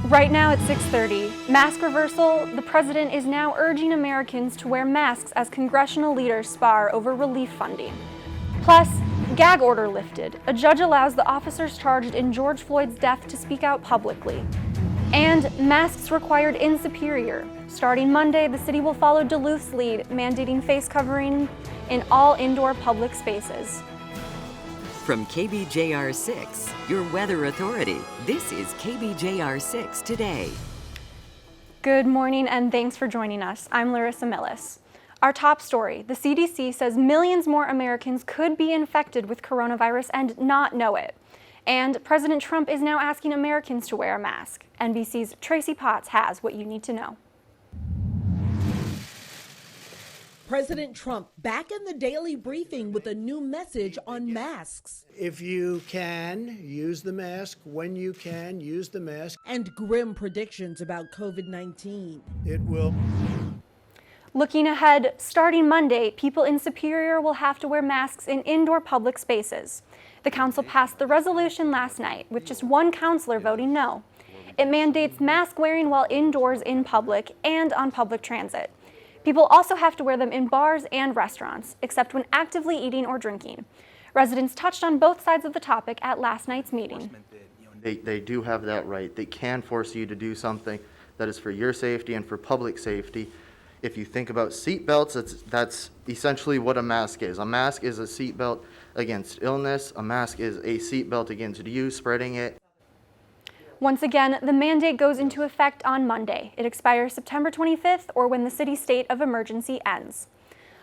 Right now at 6:30, mask reversal, the president is now urging Americans to wear masks as congressional leaders spar over relief funding. Plus, gag order lifted. A judge allows the officers charged in George Floyd's death to speak out publicly. And masks required in Superior. Starting Monday, the city will follow Duluth's lead, mandating face covering in all indoor public spaces. From KBJR 6, your weather authority, this is KBJR 6 today. Good morning and thanks for joining us. I'm Larissa. Our top story, the CDC says millions more Americans could be infected with coronavirus and not know it. And President Trump is now asking Americans to wear a mask. NBC's Tracy Potts has what you need to know. President Trump back in the daily briefing with a new message on masks. If you can, use the mask. When you can, use the mask. And grim predictions about COVID-19. It will. Looking ahead, starting Monday, people in Superior will have to wear masks in indoor public spaces. The council passed the resolution last night, with just one councilor voting no. It mandates mask wearing while indoors in public and on public transit. People also have to wear them in bars and restaurants, except when actively eating or drinking. Residents touched on both sides of the topic at last night's meeting. They do have that right. They can force you to do something that is for your safety and for public safety. If you think about seat belts, that's essentially what a mask is. A mask is a seat belt against illness. A mask is a seat belt against you spreading it. Once again, the mandate goes into effect on Monday. It expires September 25th or when the city's state of emergency ends.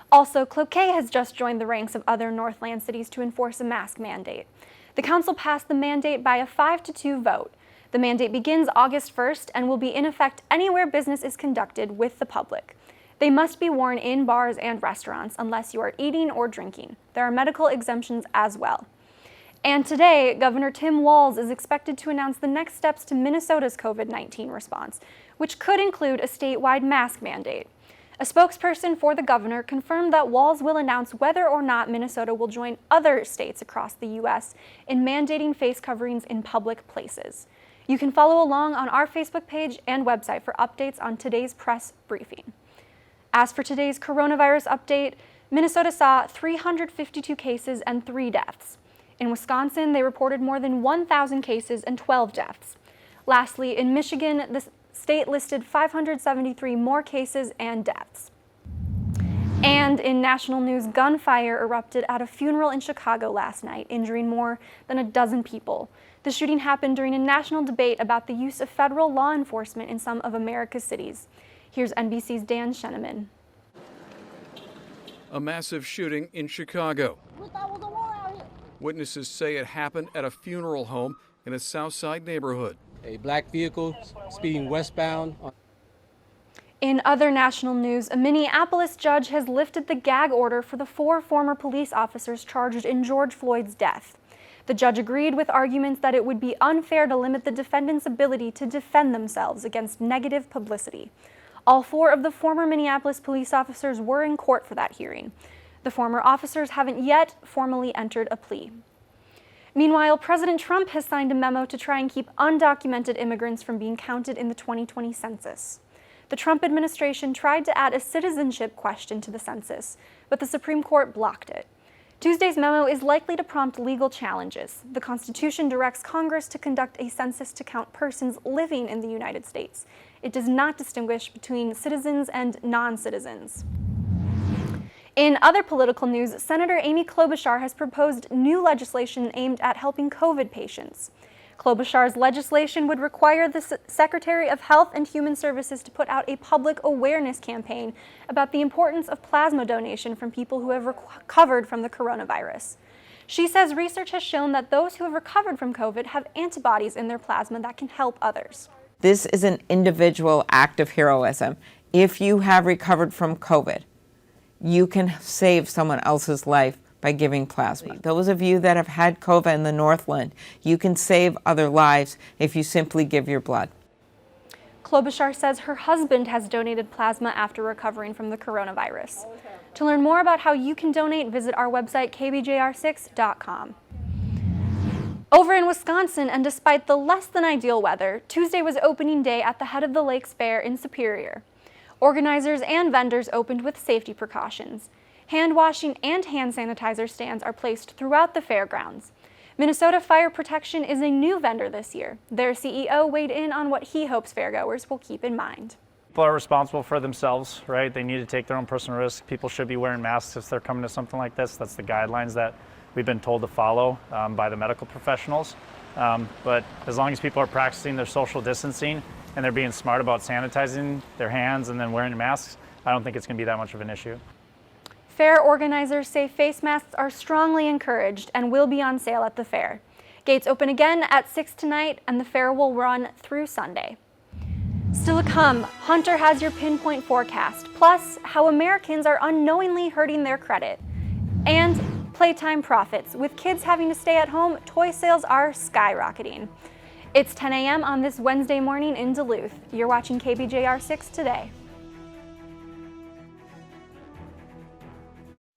Also, Cloquet has just joined the ranks of other Northland cities to enforce a mask mandate. The council passed the mandate by a 5-2 vote. The mandate begins August 1st and will be in effect anywhere business is conducted with the public. They must be worn in bars and restaurants unless you are eating or drinking. There are medical exemptions as well. And today, Governor Tim Walz is expected to announce the next steps to Minnesota's COVID-19 response, which could include a statewide mask mandate. A spokesperson for the governor confirmed that Walz will announce whether or not Minnesota will join other states across the U.S. in mandating face coverings in public places. You can follow along on our Facebook page and website for updates on today's press briefing. As for today's coronavirus update, Minnesota saw 352 cases and 3 deaths. In Wisconsin, they reported more than 1,000 cases and 12 deaths. Lastly, in Michigan, the state listed 573 more cases and deaths. And in national news, gunfire erupted at a funeral in Chicago last night, injuring more than a dozen people. The shooting happened during a national debate about the use of federal law enforcement in some of America's cities. Here's NBC's Dan Sheneman. A massive shooting in Chicago. Witnesses say it happened at a funeral home in a South Side neighborhood. A black vehicle speeding westbound. In other national news, a Minneapolis judge has lifted the gag order for the 4 former police officers charged in George Floyd's death. The judge agreed with arguments that it would be unfair to limit the defendants' ability to defend themselves against negative publicity. All 4 of the former Minneapolis police officers were in court for that hearing. The former officers haven't yet formally entered a plea. Meanwhile, President Trump has signed a memo to try and keep undocumented immigrants from being counted in the 2020 census. The Trump administration tried to add a citizenship question to the census, but the Supreme Court blocked it. Tuesday's memo is likely to prompt legal challenges. The Constitution directs Congress to conduct a census to count persons living in the United States. It does not distinguish between citizens and non-citizens. In other political news, Senator Amy Klobuchar has proposed new legislation aimed at helping COVID patients. Klobuchar's legislation would require the Secretary of Health and Human Services to put out a public awareness campaign about the importance of plasma donation from people who have recovered from the coronavirus. She says research has shown that those who have recovered from COVID have antibodies in their plasma that can help others. This is an individual act of heroism. If you have recovered from COVID, you can save someone else's life by giving plasma. Those of you that have had COVID in the Northland, you can save other lives if you simply give your blood. Klobuchar says her husband has donated plasma after recovering from the coronavirus. To learn more about how you can donate, visit our website, kbjr6.com. Over in Wisconsin, and despite the less than ideal weather, Tuesday was opening day at the Head of the Lakes Fair in Superior. Organizers and vendors opened with safety precautions. Hand washing and hand sanitizer stands are placed throughout the fairgrounds. Minnesota Fire Protection is a new vendor this year. Their CEO weighed in on what he hopes fairgoers will keep in mind. People are responsible for themselves, right? They need to take their own personal risk. People should be wearing masks if they're coming to something like this. That's the guidelines that we've been told to follow by the medical professionals. But as long as people are practicing their social distancing and they're being smart about sanitizing their hands and then wearing masks, I don't think it's going to be that much of an issue. Fair organizers say face masks are strongly encouraged and will be on sale at the fair. Gates open again at 6 tonight, and the fair will run through Sunday. Still to come, Hunter has your pinpoint forecast, plus how Americans are unknowingly hurting their credit. And playtime profits. With kids having to stay at home, toy sales are skyrocketing. It's 10 a.m. on this Wednesday morning in Duluth. You're watching KBJR 6 today.